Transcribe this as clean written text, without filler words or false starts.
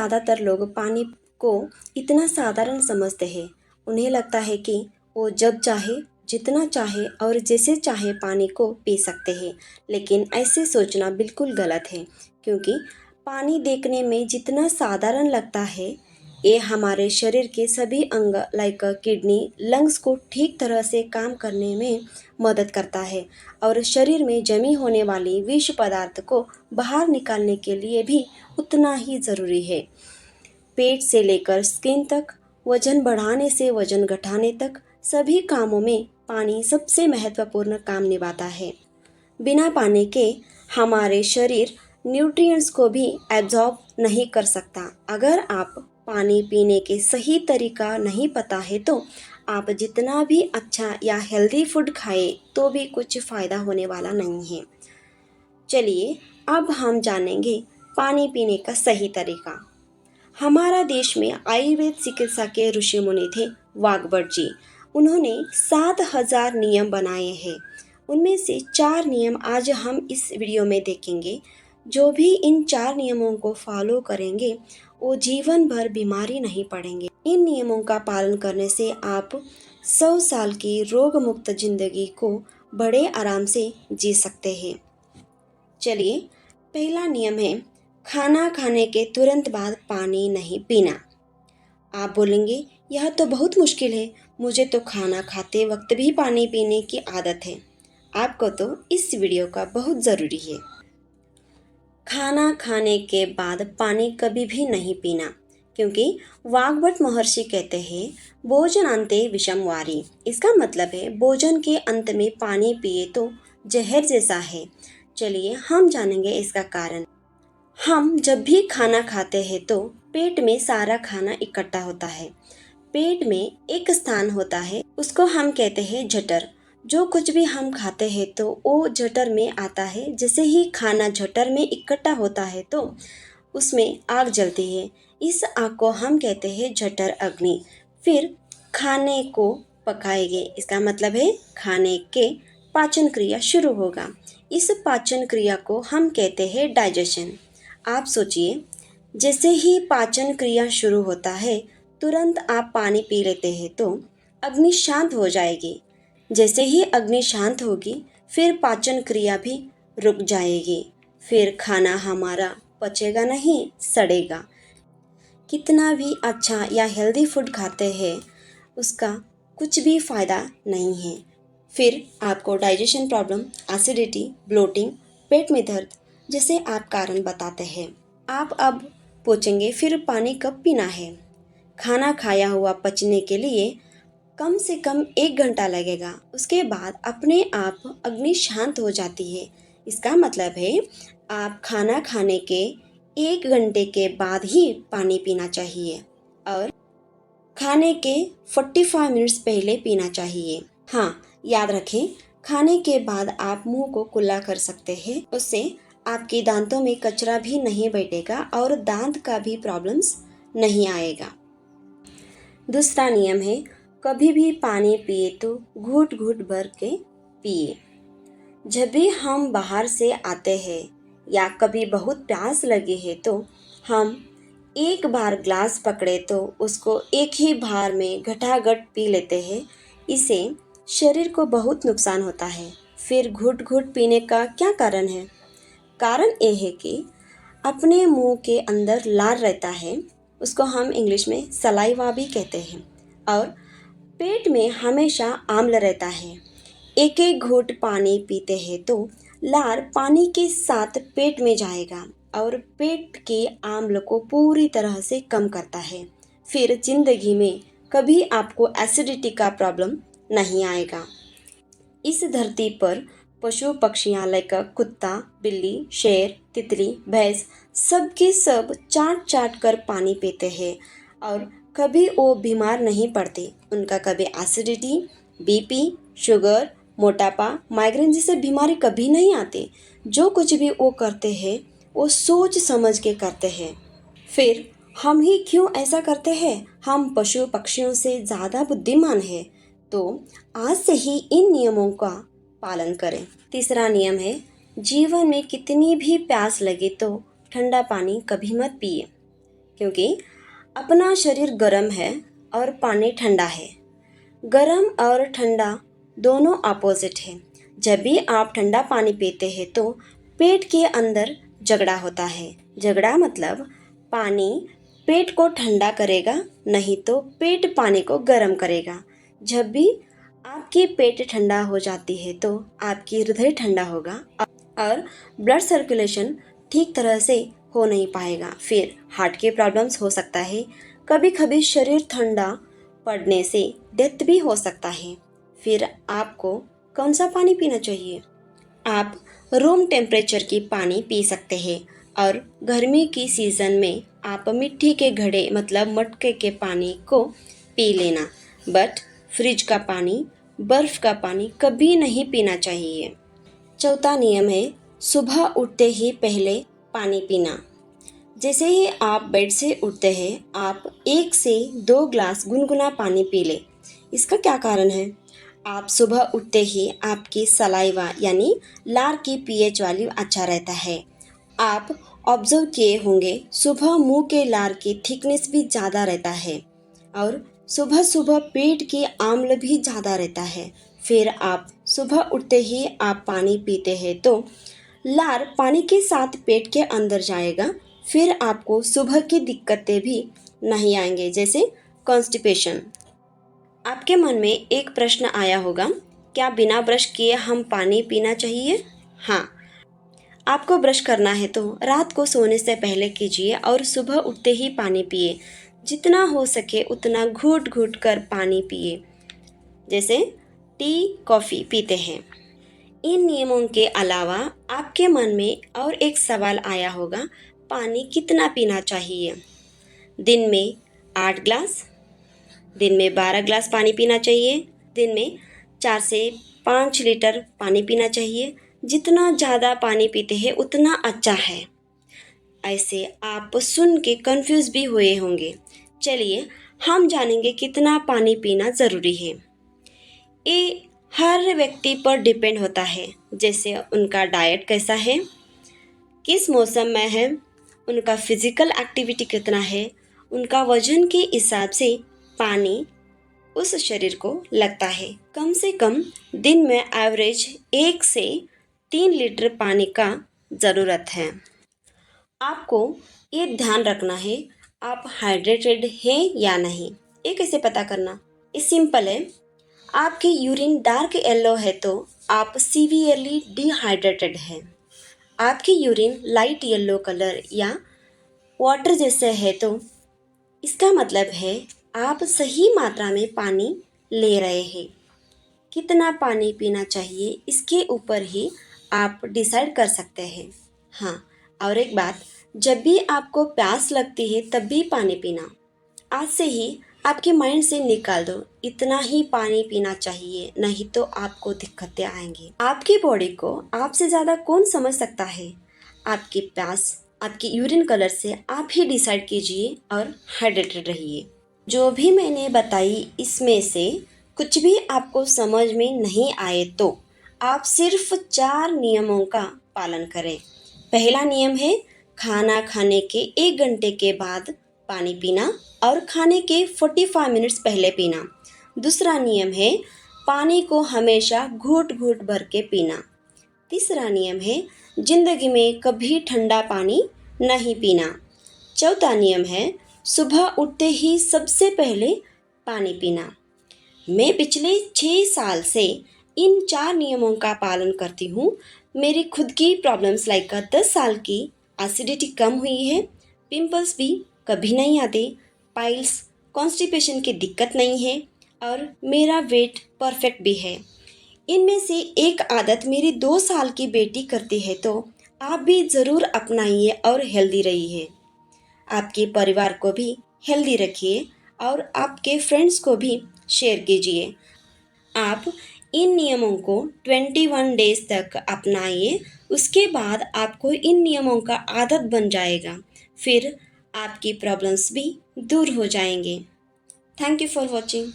ज़्यादातर लोग पानी को इतना साधारण समझते हैं। उन्हें लगता है कि वो जब चाहे, जितना चाहे और जैसे चाहे पानी को पी सकते हैं। लेकिन ऐसे सोचना बिल्कुल गलत है, क्योंकि पानी देखने में जितना साधारण लगता है, ये हमारे शरीर के सभी अंग लाइक किडनी, लंग्स को ठीक तरह से काम करने में मदद करता है और शरीर में जमी होने वाली विष पदार्थ को बाहर निकालने के लिए भी उतना ही ज़रूरी है। पेट से लेकर स्किन तक, वजन बढ़ाने से वजन घटाने तक सभी कामों में पानी सबसे महत्वपूर्ण काम निभाता है। बिना पानी के हमारे शरीर न्यूट्रिएंट्स को भी एब्जॉर्ब नहीं कर सकता। अगर आप पानी पीने के सही तरीका नहीं पता है तो आप जितना भी अच्छा या हेल्दी फूड खाए तो भी कुछ फ़ायदा होने वाला नहीं है। चलिए अब हम जानेंगे पानी पीने का सही तरीका। हमारा देश में आयुर्वेद चिकित्सा के ऋषि मुनि थे वाघभट जी। उन्होंने 7,000 नियम बनाए हैं। उनमें से 4 नियम आज हम इस वीडियो में देखेंगे। जो भी इन 4 नियमों को फॉलो करेंगे वो जीवन भर बीमारी नहीं पड़ेंगे। इन नियमों का पालन करने से आप 100 साल की रोग मुक्त जिंदगी को बड़े आराम से जी सकते हैं। चलिए, पहला नियम है खाना खाने के तुरंत बाद पानी नहीं पीना। आप बोलेंगे यह तो बहुत मुश्किल है, मुझे तो खाना खाते वक्त भी पानी पीने की आदत है। आपको तो इस वीडियो का बहुत ज़रूरी है। खाना खाने के बाद पानी कभी भी नहीं पीना, क्योंकि वाग्भट महर्षि कहते हैं भोजनान्ते विषम वारी। इसका मतलब है भोजन के अंत में पानी पिए तो जहर जैसा है। चलिए हम जानेंगे इसका कारण। हम जब भी खाना खाते हैं तो पेट में सारा खाना इकट्ठा होता है। पेट में एक स्थान होता है, उसको हम कहते हैं जठर। जो कुछ भी हम खाते हैं तो वो जठर में आता है। जैसे ही खाना जठर में इकट्ठा होता है तो उसमें आग जलती है। इस आग को हम कहते हैं जठर अग्नि। फिर खाने को पकाएंगे, इसका मतलब है खाने के पाचन क्रिया शुरू होगा। इस पाचन क्रिया को हम कहते हैं डाइजेशन। आप सोचिए, जैसे ही पाचन क्रिया शुरू होता है तुरंत आप पानी पी लेते हैं तो अग्नि शांत हो जाएगी। जैसे ही अग्नि शांत होगी फिर पाचन क्रिया भी रुक जाएगी। फिर खाना हमारा पचेगा नहीं, सड़ेगा। कितना भी अच्छा या हेल्दी फूड खाते हैं उसका कुछ भी फ़ायदा नहीं है। फिर आपको डाइजेशन प्रॉब्लम, एसिडिटी, ब्लोटिंग, पेट में दर्द जैसे आप कारण बताते हैं। आप अब पूछेंगे फिर पानी कब पीना है। खाना खाया हुआ पचने के लिए कम से कम 1 घंटा लगेगा। उसके बाद अपने आप अग्नि शांत हो जाती है। इसका मतलब है आप खाना खाने के 1 घंटे के बाद ही पानी पीना चाहिए और खाने के 45 मिनट्स पहले पीना चाहिए। हाँ, याद रखें, खाने के बाद आप मुंह को कुल्ला कर सकते हैं। उससे आपके दांतों में कचरा भी नहीं बैठेगा और दांत का भी प्रॉब्लम्स नहीं आएगा। दूसरा नियम है कभी भी पानी पिए तो घूट घूट भर के पिए। जब भी हम बाहर से आते हैं या कभी बहुत प्यास लगी है तो हम एक बार ग्लास पकड़े तो उसको एक ही बार में घटाघट पी लेते हैं। इससे शरीर को बहुत नुकसान होता है। फिर घुट घुट पीने का क्या कारण है? कारण ये है कि अपने मुंह के अंदर लार रहता है, उसको हम इंग्लिश में सलाइवा भी कहते हैं, और पेट में हमेशा आम्ल रहता है। एक एक घूंट पानी पीते हैं तो लार पानी के साथ पेट में जाएगा और पेट के आम्ल को पूरी तरह से कम करता है। फिर जिंदगी में कभी आपको एसिडिटी का प्रॉब्लम नहीं आएगा। इस धरती पर पशु पक्षियाँ लाइक कुत्ता, बिल्ली, शेर, तितली, भैंस सब के सब चाट चाट कर पानी पीते हैं और कभी वो बीमार नहीं पड़ते। उनका कभी एसिडिटी, बीपी, शुगर, मोटापा, माइग्रेन जैसे बीमारी कभी नहीं आती। जो कुछ भी वो करते हैं वो सोच समझ के करते हैं। फिर हम ही क्यों ऐसा करते हैं? हम पशु पक्षियों से ज़्यादा बुद्धिमान हैं। तो आज से ही इन नियमों का पालन करें। तीसरा नियम है जीवन में कितनी भी प्यास लगे तो ठंडा पानी कभी मत पिए, क्योंकि अपना शरीर गर्म है और पानी ठंडा है। गर्म और ठंडा दोनों अपोजिट है। जब भी आप ठंडा पानी पीते हैं तो पेट के अंदर झगड़ा होता है। झगड़ा मतलब पानी पेट को ठंडा करेगा, नहीं तो पेट पानी को गर्म करेगा। जब भी आपकी पेट ठंडा हो जाती है तो आपकी हृदय ठंडा होगा और ब्लड सर्कुलेशन ठीक तरह से हो नहीं पाएगा। फिर हार्ट के प्रॉब्लम्स हो सकता है। कभी कभी शरीर ठंडा पड़ने से डेथ भी हो सकता है। फिर आपको कौन सा पानी पीना चाहिए? आप रूम टेम्परेचर की पानी पी सकते हैं और गर्मी की सीज़न में आप मिट्टी के घड़े मतलब मटके के पानी को पी लेना। बट फ्रिज का पानी, बर्फ़ का पानी कभी नहीं पीना चाहिए। चौथा नियम है सुबह उठते ही पहले पानी पीना। जैसे ही आप बेड से उठते हैं आप 1 से 2 ग्लास गुनगुना पानी पी लें। इसका क्या कारण है? आप सुबह उठते ही आपकी सलाइवा यानी लार की पीएच वैल्यू अच्छा रहता है। आप ऑब्जर्व किए होंगे सुबह मुंह के लार की थिकनेस भी ज़्यादा रहता है और सुबह सुबह पेट की आम्ल भी ज़्यादा रहता है। फिर आप सुबह उठते ही आप पानी पीते हैं तो लार पानी के साथ पेट के अंदर जाएगा। फिर आपको सुबह की दिक्कतें भी नहीं आएंगे, जैसे कॉन्स्टिपेशन। आपके मन में एक प्रश्न आया होगा, क्या बिना ब्रश किए हम पानी पीना चाहिए? हाँ, आपको ब्रश करना है तो रात को सोने से पहले कीजिए और सुबह उठते ही पानी पिए। जितना हो सके उतना घूट घूट कर पानी पिए, जैसे टी कॉफ़ी पीते हैं। इन नियमों के अलावा आपके मन में और एक सवाल आया होगा, पानी कितना पीना चाहिए? दिन में 8 ग्लास, दिन में 12 ग्लास पानी पीना चाहिए, दिन में 4 से 5 लीटर पानी पीना चाहिए। जितना ज़्यादा पानी पीते हैं उतना अच्छा है। ऐसे आप सुन के कंफ्यूज भी हुए होंगे। चलिए हम जानेंगे कितना पानी पीना ज़रूरी है। ये हर व्यक्ति पर डिपेंड होता है, जैसे उनका डाइट कैसा है, किस मौसम में है, उनका फिजिकल एक्टिविटी कितना है, उनका वजन के हिसाब से पानी उस शरीर को लगता है। कम से कम दिन में एवरेज 1 से 3 लीटर पानी का ज़रूरत है। आपको ये ध्यान रखना है आप हाइड्रेटेड हैं या नहीं। ये कैसे पता करना? ये सिंपल है। आपकी यूरिन डार्क येलो है तो आप सीवियरली डिहाइड्रेटेड हैं। आपकी यूरिन लाइट येलो कलर या वाटर जैसे है तो इसका मतलब है आप सही मात्रा में पानी ले रहे हैं। कितना पानी पीना चाहिए इसके ऊपर ही आप डिसाइड कर सकते हैं। हाँ, और एक बात, जब भी आपको प्यास लगती है तब भी पानी पीना। आज से ही आपके माइंड से निकाल दो, इतना ही पानी पीना चाहिए, नहीं तो आपको दिक्कतें आएंगी। आपकी बॉडी को आपसे ज़्यादा कौन समझ सकता है? आपकी प्यास आपकी यूरिन कलर से आप ही डिसाइड कीजिए और हाइड्रेटेड रहिए। जो भी मैंने बताई इसमें से कुछ भी आपको समझ में नहीं आए तो आप सिर्फ 4 नियमों का पालन करें। पहला नियम है खाना खाने के 1 घंटे के बाद पानी पीना और खाने के 45 मिनट्स पहले पीना। दूसरा नियम है पानी को हमेशा घूट घूट भर के पीना। तीसरा नियम है जिंदगी में कभी ठंडा पानी नहीं पीना। चौथा नियम है सुबह उठते ही सबसे पहले पानी पीना। मैं पिछले 6 साल से इन 4 नियमों का पालन करती हूँ। मेरी खुद की प्रॉब्लम्स लाइक 10 साल की एसिडिटी कम हुई है, पिंपल्स भी कभी नहीं आते, पाइल्स कॉन्स्टिपेशन की दिक्कत नहीं है और मेरा वेट परफेक्ट भी है। इनमें से एक आदत मेरी 2 साल की बेटी करती है तो आप भी ज़रूर अपनाइए और हेल्दी रहिए। आपके परिवार को भी हेल्दी रखिए और आपके फ्रेंड्स को भी शेयर कीजिए। आप इन नियमों को 21 डेज तक अपनाइए। उसके बाद आपको इन नियमों का आदत बन जाएगा। फिर आपकी प्रॉब्लम्स भी दूर हो जाएंगे। Thank you for watching.